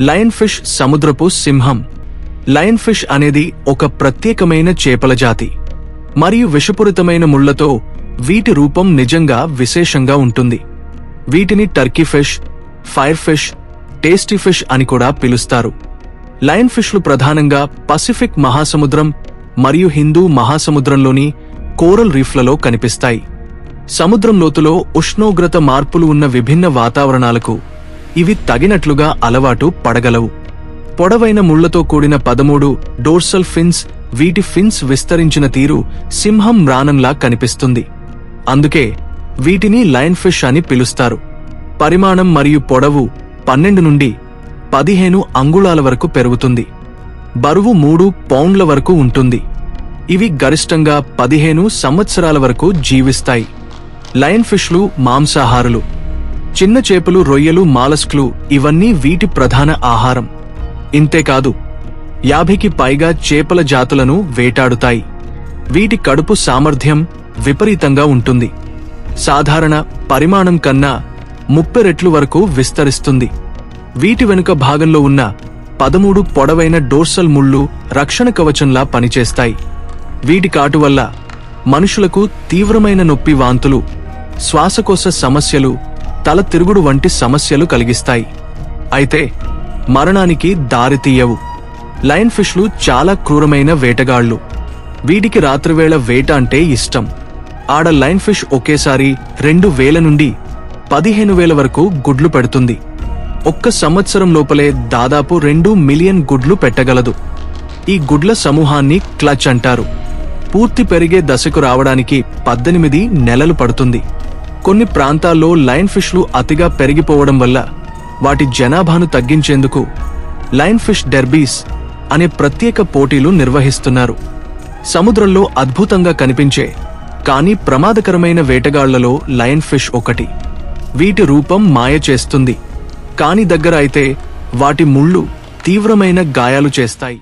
Lion fish సముద్రపు సింహం. Lion fish అనేది ఒక ప్రత్యేకమైన చేపల జాతి మరియు విషపూరితమైన ముళ్లతో వీటి రూపం నిజంగా విశేషంగా ఉంటుంది. వీటిని Turkey fish, fire fish, tasty fish అని కూడా పిలుస్తారు. లయన్ ఫిష్లు ప్రధానంగా పసిఫిక్ మహాసముద్రం మరియు హిందూ మహాసముద్రంలోని కోరల్ రీఫ్లలో కనిపిస్తాయి. సముద్రం లోతులో ఉష్ణోగ్రత మార్పులు ఉన్న విభిన్న వాతావరణాలకు ఇవి తగినట్లుగా అలవాటు పడగలవు. పొడవైన ముళ్లతో కూడిన 13 డోర్సల్ ఫిన్స్. వీటి ఫిన్స్ విస్తరించిన తీరు సింహం మ్రానంలా కనిపిస్తుంది. అందుకే వీటిని లయన్ ఫిష్ అని పిలుస్తారు. పరిమాణం మరియు పొడవు 12 నుండి 15 అంగుళాల వరకు పెరుగుతుంది. బరువు 3 పౌండ్ల వరకు ఉంటుంది. ఇవి గరిష్టంగా 15 సంవత్సరాల వరకు జీవిస్తాయి. లయన్ ఫిష్లు మాంసాహారులు. చిన్న చేపలు, రొయ్యలు, మాలస్క్లు ఇవన్నీ వీటి ప్రధాన ఆహారం. ఇంతేకాదు 50కి పైగా చేపల జాతులను వేటాడుతాయి. వీటి కడుపు సామర్థ్యం విపరీతంగా ఉంటుంది. సాధారణ పరిమాణం కన్నా 30 రెట్లు వరకు విస్తరిస్తుంది. వీటి వెనుక భాగంలో ఉన్న 13 పొడవైన డోర్సల్ ముళ్ళు రక్షణ కవచంలా పనిచేస్తాయి. వీటి కాటు వల్ల మనుషులకు తీవ్రమైన నొప్పి, వాంతులు, శ్వాసకోశ సమస్యలు, తల తిరుగుడు వంటి సమస్యలు కలిగిస్తాయి. అయితే మరణానికి దారితీయవు. లయన్ ఫిష్లు చాలా క్రూరమైన వేటగాళ్లు. వీటికి రాత్రివేళ వేట అంటే ఇష్టం. ఆడ లయన్ ఫిష్ ఒకేసారి 2000 నుండి 15,000 వరకు గుడ్లు పెడుతుంది. ఒక్క సంవత్సరం లోపలే దాదాపు 2 మిలియన్ గుడ్లు పెట్టగలదు. ఈ గుడ్ల సమూహాన్ని క్లచ్ అంటారు. పూర్తి పెరిగే దశకు రావడానికి 18 నెలలు పడుతుంది. కొన్ని ప్రాంతాల్లో లయన్ ఫిష్లు అతిగా పెరిగిపోవడం వల్ల వాటి జనాభాను తగ్గించేందుకు లయన్ ఫిష్ డెర్బీస్ అనే ప్రత్యేక పోటీలు నిర్వహిస్తున్నారు. సముద్రంలో అద్భుతంగా కనిపించే కానీ ప్రమాదకరమైన వేటగాళ్లలో లయన్ ఫిష్ ఒకటి. వీటి రూపం మాయ చేస్తుంది, కాని దగ్గర అయితే వాటి ముళ్ళు తీవ్రమైన గాయాలు చేస్తాయి.